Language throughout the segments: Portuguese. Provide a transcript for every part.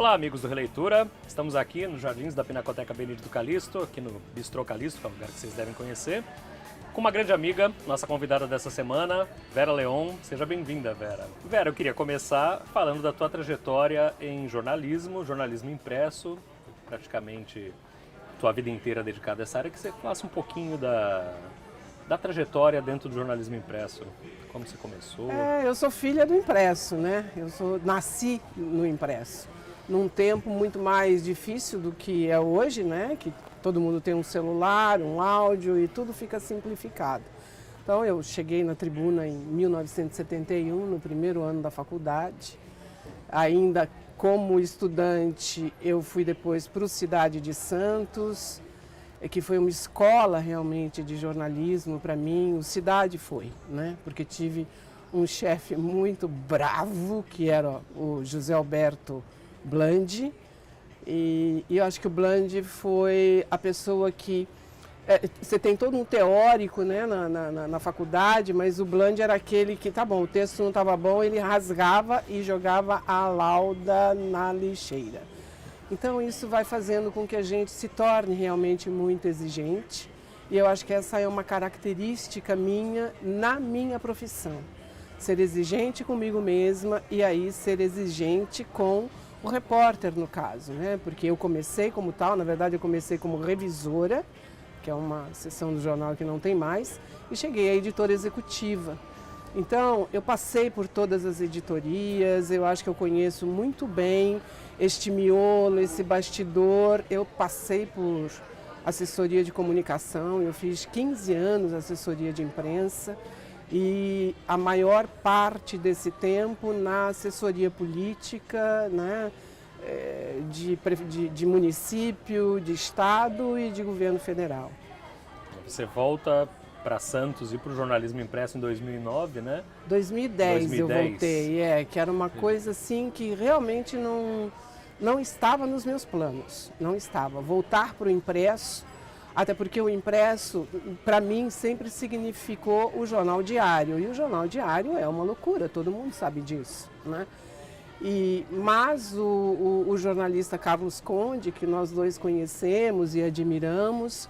Olá, amigos do Releitura. Estamos aqui nos jardins da Pinacoteca Benedito Calixto, aqui no Bistrô Calixto, que é um lugar que vocês devem conhecer, com uma grande amiga, nossa convidada dessa semana, Vera Leon. Seja bem-vinda, Vera. Vera, eu queria começar falando da tua trajetória em jornalismo impresso, praticamente tua vida inteira dedicada a essa área, que você falasse um pouquinho da trajetória dentro do jornalismo impresso. Como você começou? Eu sou filha do impresso, né? Nasci no impresso. Num tempo muito mais difícil do que é hoje, né? Que todo mundo tem um celular, um áudio e tudo fica simplificado. Então eu cheguei na Tribuna em 1971, no primeiro ano da faculdade. Ainda como estudante, eu fui depois para o Cidade de Santos, que foi uma escola realmente de jornalismo para mim. O Cidade foi, né? Porque tive um chefe muito bravo, que era o José Alberto Blandi, e eu acho que o Blandi foi a pessoa que... você tem todo um teórico, né, na faculdade, mas o Blandi era aquele que, tá bom, o texto não estava bom, ele rasgava e jogava a lauda na lixeira. Então isso vai fazendo com que a gente se torne realmente muito exigente, e eu acho que essa é uma característica minha na minha profissão. Ser exigente comigo mesma e aí ser exigente com o repórter, no caso, né? Porque eu comecei como tal, na verdade eu comecei como revisora, que é uma seção do jornal que não tem mais, e cheguei à editora executiva. Então, eu passei por todas as editorias, eu acho que eu conheço muito bem este miolo, esse bastidor. Eu passei por assessoria de comunicação, eu fiz 15 anos assessoria de imprensa e a maior parte desse tempo na assessoria política, né, de município, de estado e de governo federal. Você volta para Santos e para o jornalismo impresso em 2009, né? 2010 eu voltei, que era uma coisa assim que realmente não estava nos meus planos, não estava. Voltar para o impresso, até porque o impresso, para mim, sempre significou o jornal diário, e o jornal diário é uma loucura, todo mundo sabe disso, né? Mas o jornalista Carlos Conde, que nós dois conhecemos e admiramos,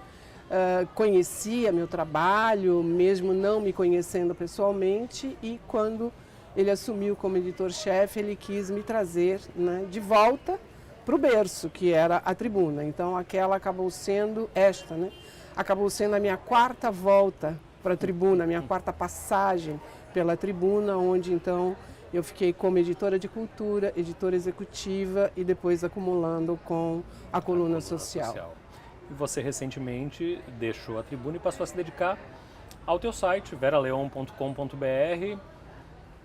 conhecia meu trabalho, mesmo não me conhecendo pessoalmente, e quando ele assumiu como editor-chefe, ele quis me trazer, né, de volta para o berço, que era a Tribuna. Então aquela acabou sendo, acabou sendo a minha quarta volta para a Tribuna, a minha quarta passagem pela Tribuna, onde então eu fiquei como editora de cultura, editora executiva e depois acumulando com a coluna social. E você recentemente deixou a Tribuna e passou a se dedicar ao teu site, veraleon.com.br.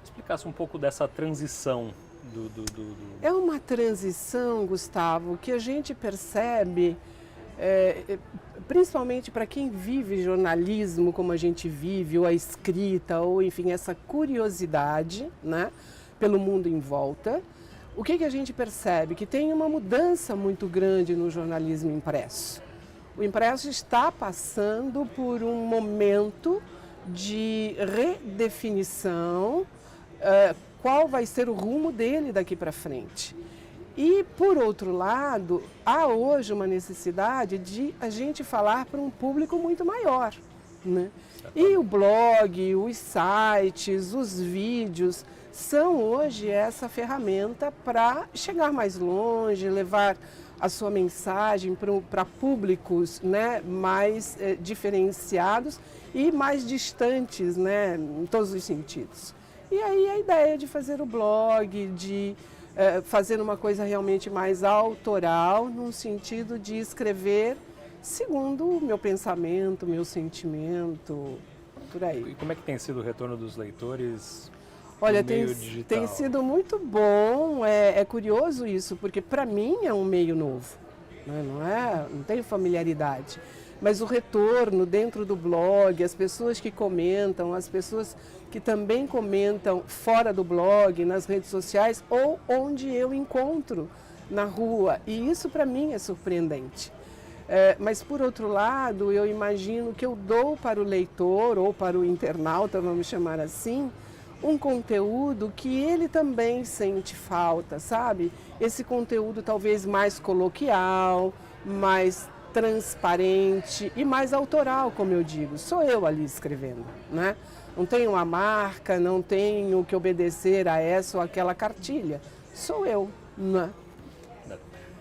Explicasse um pouco dessa transição É uma transição, Gustavo, que a gente percebe, principalmente para quem vive jornalismo como a gente vive, ou a escrita, ou enfim, essa curiosidade, né, pelo mundo em volta. O que a gente percebe? Que tem uma mudança muito grande no jornalismo impresso. O impresso está passando por um momento de redefinição, qual vai ser o rumo dele daqui para frente. E, por outro lado, há hoje uma necessidade de a gente falar para um público muito maior, né? E o blog, os sites, os vídeos são hoje essa ferramenta para chegar mais longe, levar a sua mensagem para públicos, né, mais diferenciados e mais distantes, né, em todos os sentidos. E aí a ideia de fazer o blog, de fazer uma coisa realmente mais autoral, no sentido de escrever segundo o meu pensamento, meu sentimento, por aí. E como é que tem sido o retorno dos leitores? Olha, tem sido muito bom, é curioso isso, porque para mim é um meio novo, né? Não tenho familiaridade. Mas o retorno dentro do blog, as pessoas que comentam, as pessoas que também comentam fora do blog, nas redes sociais, ou onde eu encontro na rua, e isso para mim é surpreendente. Mas, por outro lado, eu imagino que eu dou para o leitor, ou para o internauta, vamos chamar assim, um conteúdo que ele também sente falta, sabe? Esse conteúdo talvez mais coloquial, mais transparente e mais autoral, como eu digo. Sou eu ali escrevendo, né? Não tenho uma marca, não tenho que obedecer a essa ou aquela cartilha. Sou eu, né?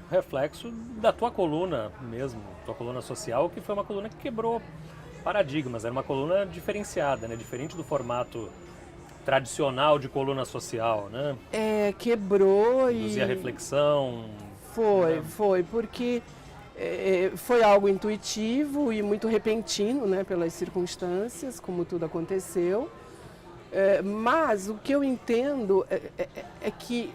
Reflexo da tua coluna mesmo, tua coluna social, que foi uma coluna que quebrou paradigmas, era uma coluna diferenciada, né? Diferente do formato tradicional de coluna social, né? Quebrou Induzia reflexão. Foi, porque foi algo intuitivo e muito repentino, né, pelas circunstâncias, como tudo aconteceu. Mas o que eu entendo é que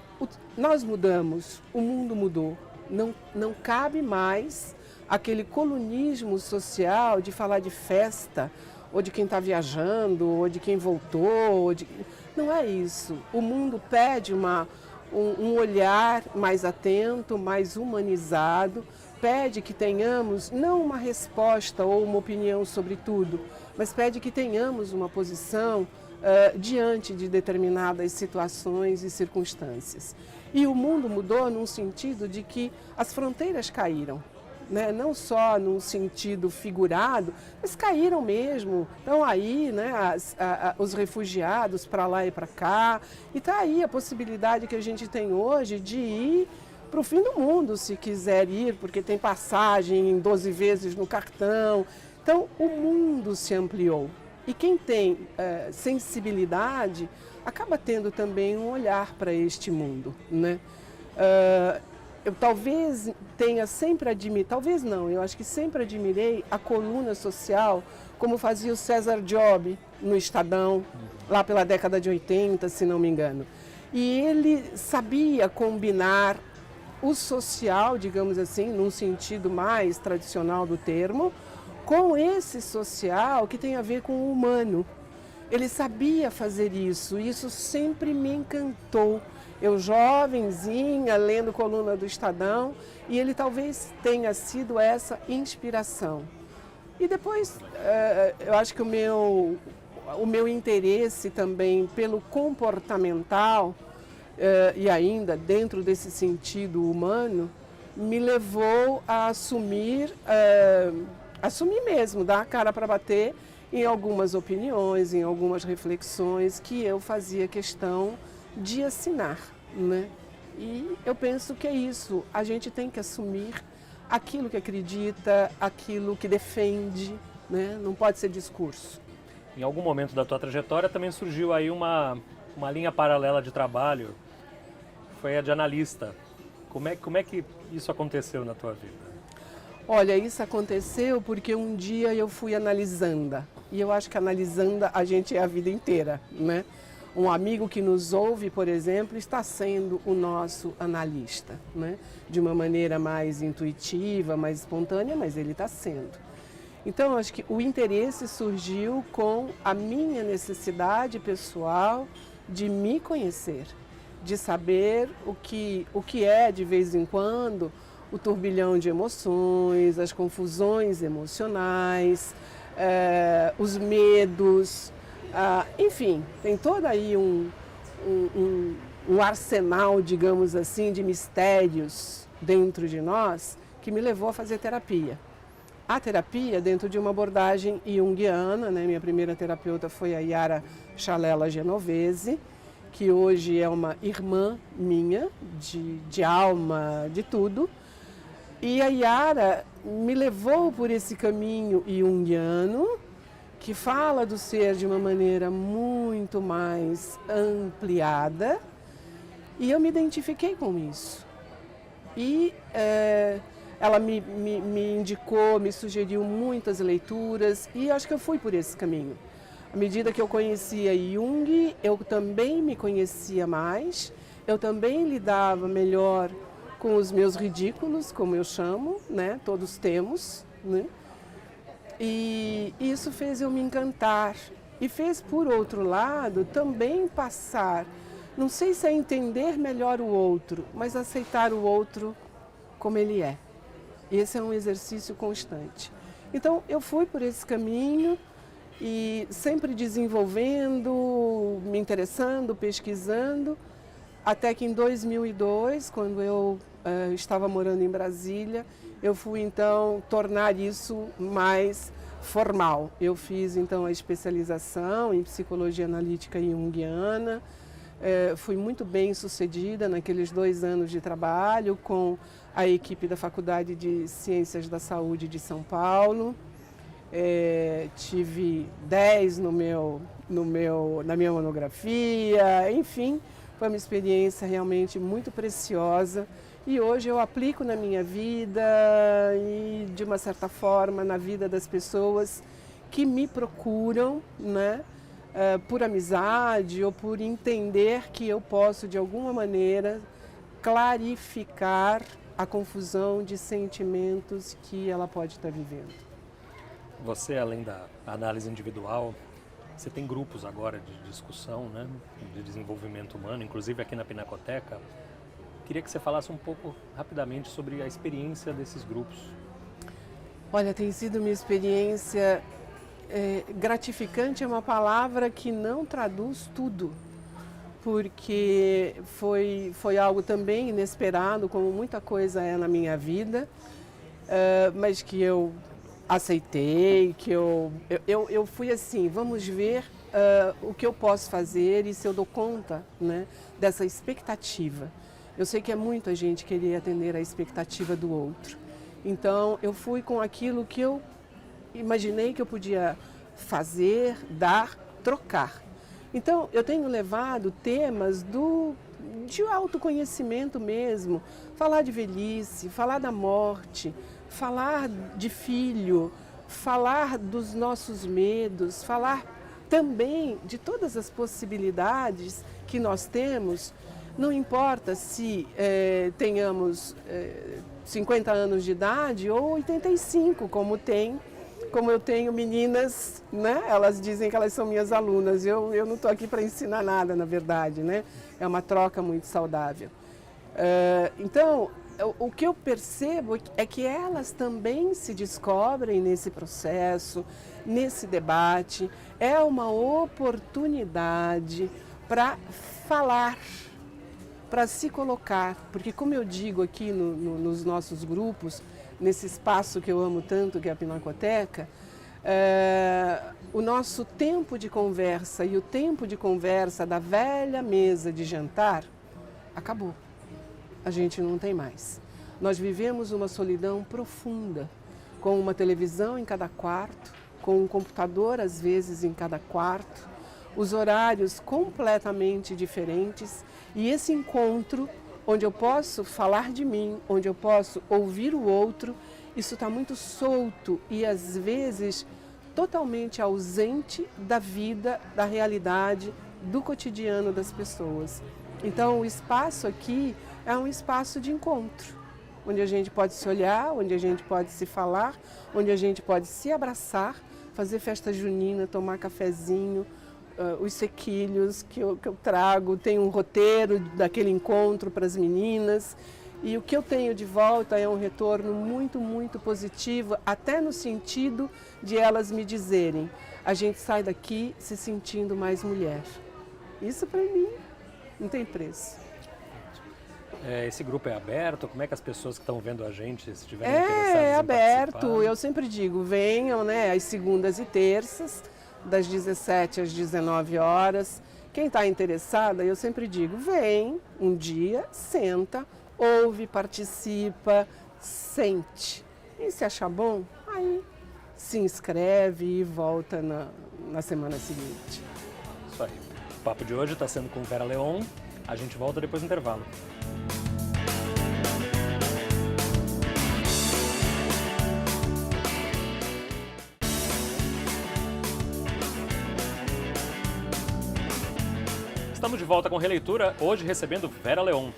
nós mudamos, o mundo mudou. Não cabe mais aquele colunismo social de falar de festa, ou de quem está viajando, ou de quem voltou. Não é isso. O mundo pede um olhar mais atento, mais humanizado, pede que tenhamos não uma resposta ou uma opinião sobre tudo, mas pede que tenhamos uma posição diante de determinadas situações e circunstâncias. E o mundo mudou num sentido de que as fronteiras caíram, né? Não só num sentido figurado, mas caíram mesmo. Estão aí, né, os refugiados para lá e para cá. E está aí a possibilidade que a gente tem hoje de ir para o fim do mundo, se quiser ir, porque tem passagem em 12 vezes no cartão. Então, o mundo se ampliou. E quem tem sensibilidade acaba tendo também um olhar para este mundo, né? Eu talvez tenha sempre admirado, talvez não, eu acho que sempre admirei a coluna social, como fazia o César Job no Estadão, lá pela década de 80, se não me engano. E ele sabia combinar o social, digamos assim, num sentido mais tradicional do termo, com esse social que tem a ver com o humano. Ele sabia fazer isso, e isso sempre me encantou. Eu jovenzinha, lendo coluna do Estadão, e ele talvez tenha sido essa inspiração. E depois, eu acho que o meu interesse também pelo comportamental, e ainda dentro desse sentido humano, me levou a assumir mesmo, dar a cara para bater em algumas opiniões, em algumas reflexões que eu fazia questão de assinar, né? E eu penso que é isso, a gente tem que assumir aquilo que acredita, aquilo que defende, né? Não pode ser discurso. Em algum momento da tua trajetória também surgiu aí uma linha paralela de trabalho, foi a de analista. Como é que isso aconteceu na tua vida? Olha, isso aconteceu porque um dia eu fui analisanda, e eu acho que analisanda a gente é a vida inteira, né? Um amigo que nos ouve, por exemplo, está sendo o nosso analista, né? De uma maneira mais intuitiva, mais espontânea, mas ele está sendo. Então, eu acho que o interesse surgiu com a minha necessidade pessoal de me conhecer, de saber o que é, de vez em quando, o turbilhão de emoções, as confusões emocionais, os medos, enfim, tem todo aí um arsenal, digamos assim, de mistérios dentro de nós que me levou a fazer terapia. A terapia dentro de uma abordagem junguiana, né? Minha primeira terapeuta foi a Yara Chalela Genovese, que hoje é uma irmã minha, de alma, de tudo. E a Yara me levou por esse caminho junguiano, que fala do ser de uma maneira muito mais ampliada, e eu me identifiquei com isso. E ela me indicou, me sugeriu muitas leituras, e acho que eu fui por esse caminho. À medida que eu conhecia Jung, eu também me conhecia mais, eu também lidava melhor com os meus ridículos, como eu chamo, né? Todos temos, né? E isso fez eu me encantar. E fez, por outro lado, também passar, não sei se é entender melhor o outro, mas aceitar o outro como ele é. Esse é um exercício constante. Então, eu fui por esse caminho e sempre desenvolvendo, me interessando, pesquisando, até que em 2002, quando eu estava morando em Brasília, eu fui então tornar isso mais formal. Eu fiz então a especialização em psicologia analítica junguiana, fui muito bem sucedida naqueles 2 anos de trabalho com a equipe da Faculdade de Ciências da Saúde de São Paulo. Tive 10 na minha monografia, enfim, foi uma experiência realmente muito preciosa e hoje eu aplico na minha vida e, de uma certa forma, na vida das pessoas que me procuram, né, por amizade ou por entender que eu posso, de alguma maneira, clarificar a confusão de sentimentos que ela pode estar vivendo. Você, além da análise individual, você tem grupos agora de discussão, né, de desenvolvimento humano, inclusive aqui na Pinacoteca. Queria que você falasse um pouco rapidamente sobre a experiência desses grupos. Olha, tem sido uma experiência gratificante, é uma palavra que não traduz tudo, porque foi algo também inesperado, como muita coisa é na minha vida, mas que eu aceitei, que eu fui assim, vamos ver o que eu posso fazer e se eu dou conta, né, dessa expectativa. Eu sei que é muita gente querer atender a expectativa do outro. Então, eu fui com aquilo que eu imaginei que eu podia fazer, dar, trocar. Então, eu tenho levado temas de autoconhecimento mesmo, falar de velhice, falar da morte, falar de filho, falar dos nossos medos, falar também de todas as possibilidades que nós temos. Não importa se tenhamos 50 anos de idade ou 85, como eu tenho meninas, né? Elas dizem que elas são minhas alunas. Eu não estou aqui para ensinar nada, na verdade, né? É uma troca muito saudável. Então, o que eu percebo é que elas também se descobrem nesse processo, nesse debate. É uma oportunidade para falar, para se colocar, porque como eu digo aqui nos nossos grupos, nesse espaço que eu amo tanto, que é a Pinacoteca, o nosso tempo de conversa e o tempo de conversa da velha mesa de jantar acabou. A gente não tem mais. Nós vivemos uma solidão profunda, com uma televisão em cada quarto, com um computador às vezes em cada quarto, os horários completamente diferentes e esse encontro onde eu posso falar de mim, onde eu posso ouvir o outro, isso está muito solto e às vezes totalmente ausente da vida, da realidade, do cotidiano das pessoas. Então o espaço aqui é um espaço de encontro, onde a gente pode se olhar, onde a gente pode se falar, onde a gente pode se abraçar, fazer festa junina, tomar cafezinho, os sequilhos que eu trago, tem um roteiro daquele encontro para as meninas e o que eu tenho de volta é um retorno muito, muito positivo, até no sentido de elas me dizerem, a gente sai daqui se sentindo mais mulher. Isso para mim não tem preço. Esse grupo é aberto? Como é que as pessoas que estão vendo a gente, se estiverem interessadas em É aberto, participar? eu sempre digo, venham, né, às segundas e terças, das 17 às 19 horas. Quem está interessada, eu sempre digo, vem um dia, senta, ouve, participa, sente. E se achar bom, aí se inscreve e volta na semana seguinte. Isso aí. O papo de hoje está sendo com Vera Leon. A gente volta depois do intervalo. Estamos de volta com Releitura, hoje recebendo Vera Leon.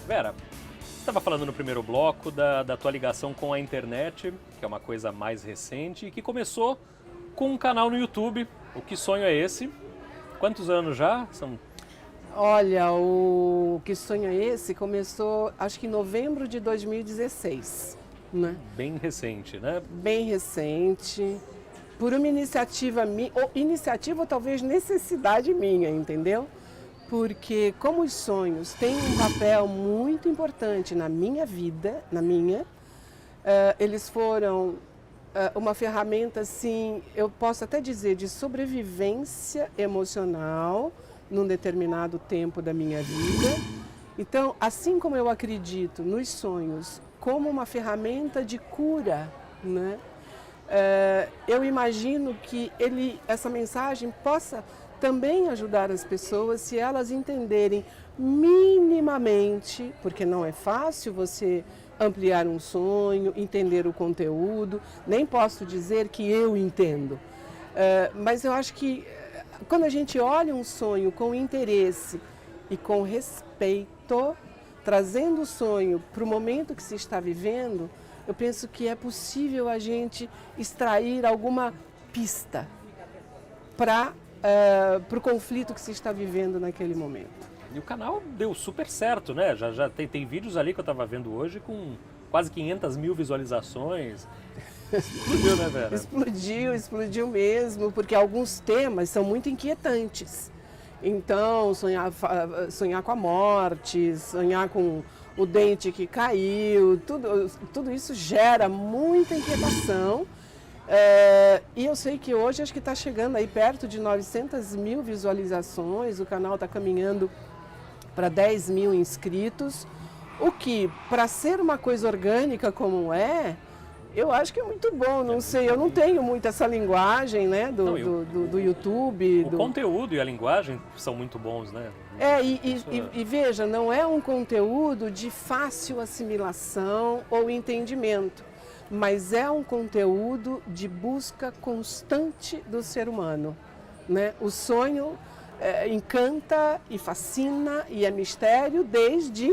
Vera, você estava falando no primeiro bloco da tua ligação com a internet, que é uma coisa mais recente, e que começou com um canal no YouTube. O Que Sonho é Esse? Quantos anos já? Olha, o Que Sonho é Esse começou, acho que em novembro de 2016, né? Bem recente, né? Bem recente. por uma iniciativa minha, ou iniciativa ou talvez necessidade minha, entendeu? Porque como os sonhos têm um papel muito importante na minha vida, eles foram uma ferramenta, assim, eu posso até dizer, de sobrevivência emocional num determinado tempo da minha vida. Então, assim como eu acredito nos sonhos como uma ferramenta de cura, né? Eu imagino que essa mensagem possa também ajudar as pessoas se elas entenderem minimamente, porque não é fácil você ampliar um sonho, entender o conteúdo, nem posso dizer que eu entendo, mas eu acho que quando a gente olha um sonho com interesse e com respeito, trazendo o sonho para o momento que se está vivendo, eu penso que é possível a gente extrair alguma pista para o conflito que se está vivendo naquele momento. E o canal deu super certo, né? Já tem vídeos ali que eu estava vendo hoje com quase 500 mil visualizações. Explodiu, né, Vera? Explodiu mesmo, porque alguns temas são muito inquietantes. Então, sonhar com a morte, sonhar com o dente que caiu, tudo isso gera muita inquietação. E eu sei que hoje acho que está chegando aí perto de 900 mil visualizações, o canal está caminhando para 10 mil inscritos, o que, para ser uma coisa orgânica como eu acho que é muito bom, não sei, eu não tenho muito essa linguagem, né, do YouTube. O conteúdo e a linguagem são muito bons, né? E veja, não é um conteúdo de fácil assimilação ou entendimento, mas é um conteúdo de busca constante do ser humano, né? O sonho encanta e fascina e é mistério desde,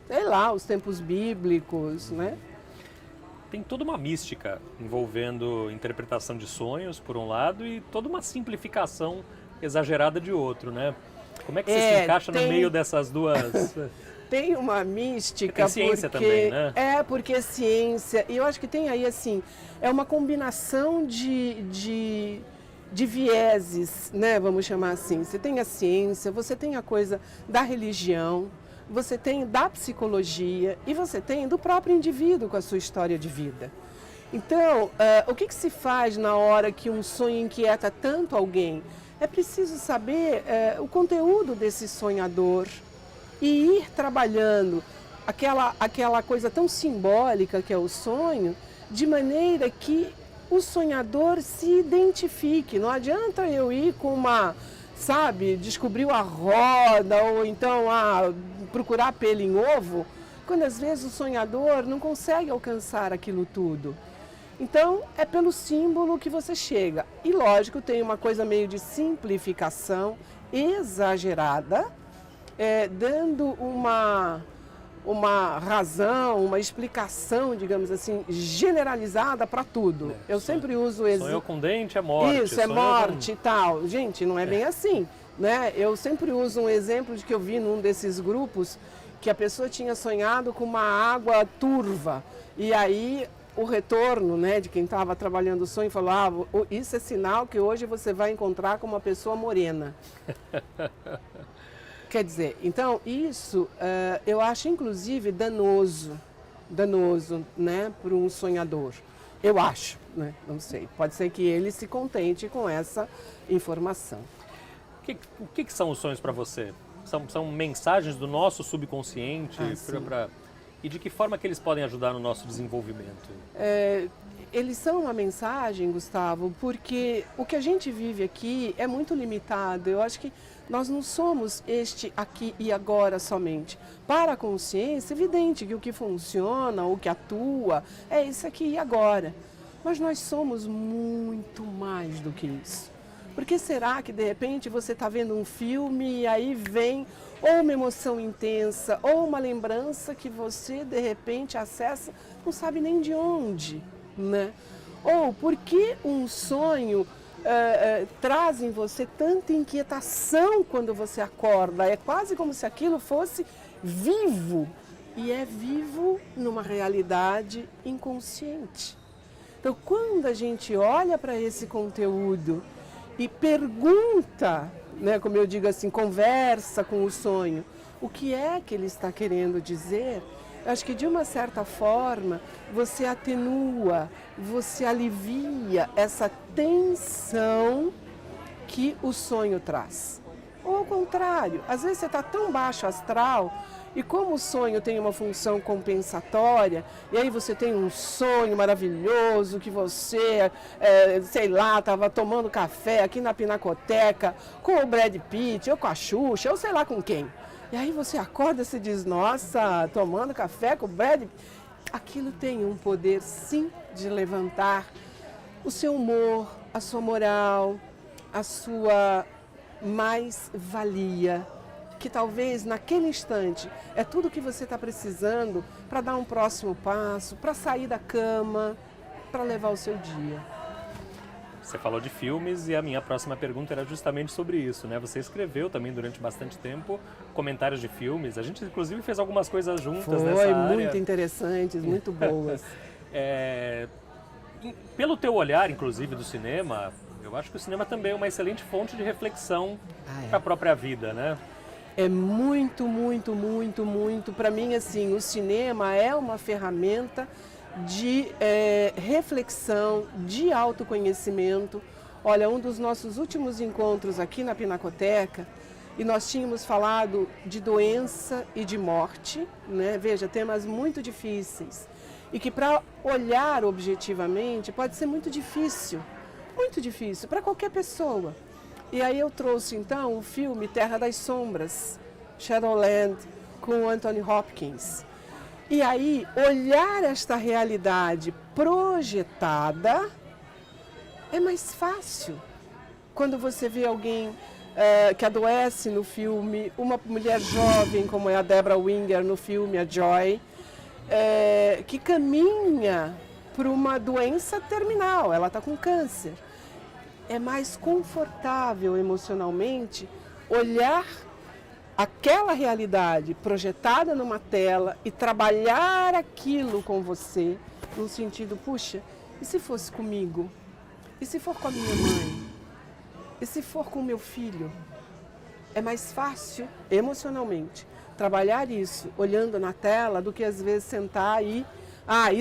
sei lá, os tempos bíblicos, né? Tem toda uma mística envolvendo interpretação de sonhos, por um lado, e toda uma simplificação exagerada de outro, né? Como é que você se encaixa no meio dessas duas... Tem uma mística, tem ciência também, né? Porque é ciência, e eu acho que tem aí, assim, é uma combinação de vieses, né, vamos chamar assim. Você tem a ciência, você tem a coisa da religião, você tem da psicologia e você tem do próprio indivíduo com a sua história de vida. Então, o que se faz na hora que um sonho inquieta tanto alguém? É preciso saber o conteúdo desse sonhador e ir trabalhando aquela coisa tão simbólica que é o sonho, de maneira que o sonhador se identifique. Não adianta eu ir com descobriu a roda, ou então procurar pelo em ovo, quando às vezes o sonhador não consegue alcançar aquilo tudo. Então, é pelo símbolo que você chega. E lógico, tem uma coisa meio de simplificação exagerada, dando uma razão, uma explicação, digamos assim, generalizada para tudo. Eu sempre uso esse... Sonhou com dente, é morte. Isso, é morte e tal. Gente, não é bem assim, né? Eu sempre uso um exemplo de que eu vi num desses grupos que a pessoa tinha sonhado com uma água turva. E aí o retorno, né, de quem estava trabalhando o sonho falou: isso é sinal que hoje você vai encontrar com uma pessoa morena. Quer dizer, então isso eu acho inclusive danoso, né, para um sonhador. Eu acho, né? Não sei. Pode ser que ele se contente com essa informação. O que são os sonhos para você? São mensagens do nosso subconsciente? E de que forma que eles podem ajudar no nosso desenvolvimento? Eles são uma mensagem, Gustavo, porque o que a gente vive aqui é muito limitado. Eu acho que nós não somos este aqui e agora somente. Para a consciência, é evidente que o que funciona, o que atua, é isso aqui e agora. Mas nós somos muito mais do que isso. Por que será que de repente você está vendo um filme e aí vem ou uma emoção intensa ou uma lembrança que você de repente acessa, não sabe nem de onde, né? Ou por que um sonho traz em você tanta inquietação quando você acorda? É quase como se aquilo fosse vivo, e é vivo numa realidade inconsciente. Então, quando a gente olha para esse conteúdo e pergunta, né, como eu digo assim, conversa com o sonho, o que é que ele está querendo dizer, eu acho que de uma certa forma você atenua, você alivia essa tensão que o sonho traz. Ou ao contrário, às vezes você está tão baixo astral e como o sonho tem uma função compensatória, e aí você tem um sonho maravilhoso que você, sei lá, estava tomando café aqui na Pinacoteca com o Brad Pitt, ou com a Xuxa, ou sei lá com quem. E aí você acorda e se diz, nossa, tomando café com o Brad Pitt. Aquilo tem um poder, sim, de levantar o seu humor, a sua moral, a sua mais-valia, que talvez naquele instante é tudo que você está precisando para dar um próximo passo, para sair da cama, para levar o seu dia. Você falou de filmes e a minha próxima pergunta era justamente sobre isso, né? Você escreveu também durante bastante tempo comentários de filmes. A gente, inclusive, fez algumas coisas juntas nessa área. Foi, muito interessantes, muito boas. Pelo teu olhar, inclusive, do cinema, eu acho que o cinema também é uma excelente fonte de reflexão para a própria vida, né? É muito, muito, muito, muito. Para mim, assim, o cinema é uma ferramenta de reflexão, de autoconhecimento. Olha, um dos nossos últimos encontros aqui na Pinacoteca, e nós tínhamos falado de doença e de morte, né? Veja, temas muito difíceis. E que para olhar objetivamente pode ser muito difícil para qualquer pessoa. E aí eu trouxe então o filme Terra das Sombras, Shadowland, com Anthony Hopkins. E aí olhar esta realidade projetada é mais fácil. Quando você vê alguém que adoece no filme, uma mulher jovem como é a Debra Winger no filme, a Joy, que caminha para uma doença terminal, ela está com câncer. É mais confortável emocionalmente olhar aquela realidade projetada numa tela e trabalhar aquilo com você no sentido, puxa, e se fosse comigo? E se for com a minha mãe? E se for com o meu filho? É mais fácil emocionalmente trabalhar isso olhando na tela do que às vezes sentar e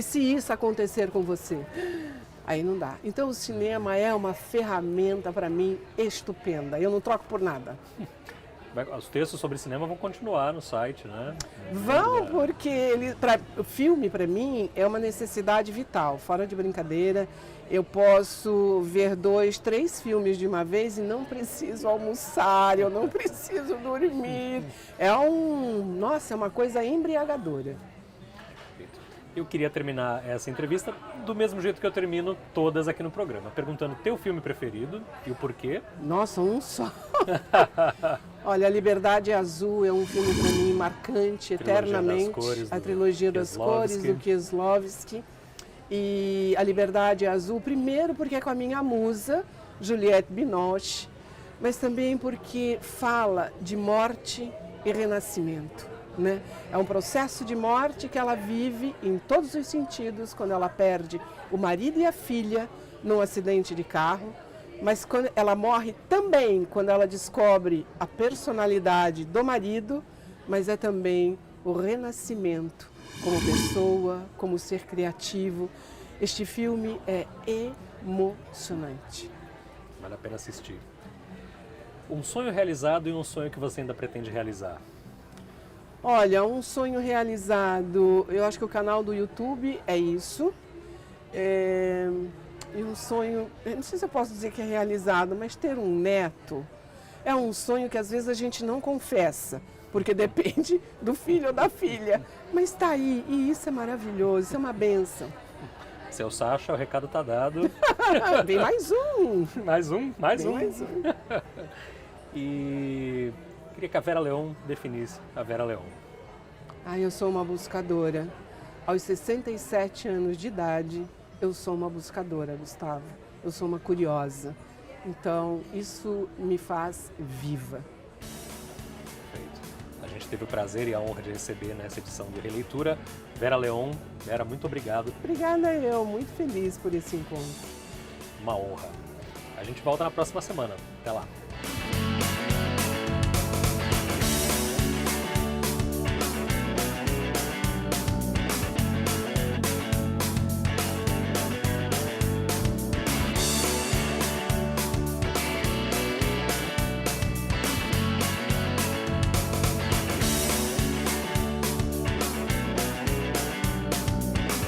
se isso acontecer com você? Aí não dá. Então o cinema é uma ferramenta para mim estupenda. Eu não troco por nada. Os textos sobre cinema vão continuar no site, né? Vão, porque o filme para mim é uma necessidade vital, fora de brincadeira. Eu posso ver 2, 3 filmes de uma vez e não preciso almoçar, eu não preciso dormir. É uma coisa embriagadora. Eu queria terminar essa entrevista do mesmo jeito que eu termino todas aqui no programa, perguntando teu filme preferido e o porquê. Nossa, um só. Olha, A Liberdade Azul é um filme para mim marcante, eternamente. A Trilogia das Cores, do Kieslowski. E A Liberdade Azul, primeiro porque é com a minha musa, Juliette Binoche, mas também porque fala de morte e renascimento. Né? É um processo de morte que ela vive em todos os sentidos, quando ela perde o marido e a filha num acidente de carro, mas quando ela morre também quando ela descobre a personalidade do marido, mas é também o renascimento como pessoa, como ser criativo. Este filme é emocionante. Vale a pena assistir. Um sonho realizado e um sonho que você ainda pretende realizar? Olha, um sonho realizado, eu acho que o canal do YouTube é isso. E um sonho, não sei se eu posso dizer que é realizado, mas ter um neto é um sonho que às vezes a gente não confessa, porque depende do filho ou da filha. Mas está aí, e isso é maravilhoso, isso é uma bênção. Seu Sacha, o recado está dado. Vem mais um. Mais um? Mais Vem um? Mais um. E queria que a Vera Leon definisse a Vera Leon. Eu sou uma buscadora. Aos 67 anos de idade, eu sou uma buscadora, Gustavo. Eu sou uma curiosa. Então, isso me faz viva. Perfeito. A gente teve o prazer e a honra de receber nessa edição de releitura. Vera Leon. Vera, muito obrigado. Obrigada eu, muito feliz por esse encontro. Uma honra. A gente volta na próxima semana. Até lá.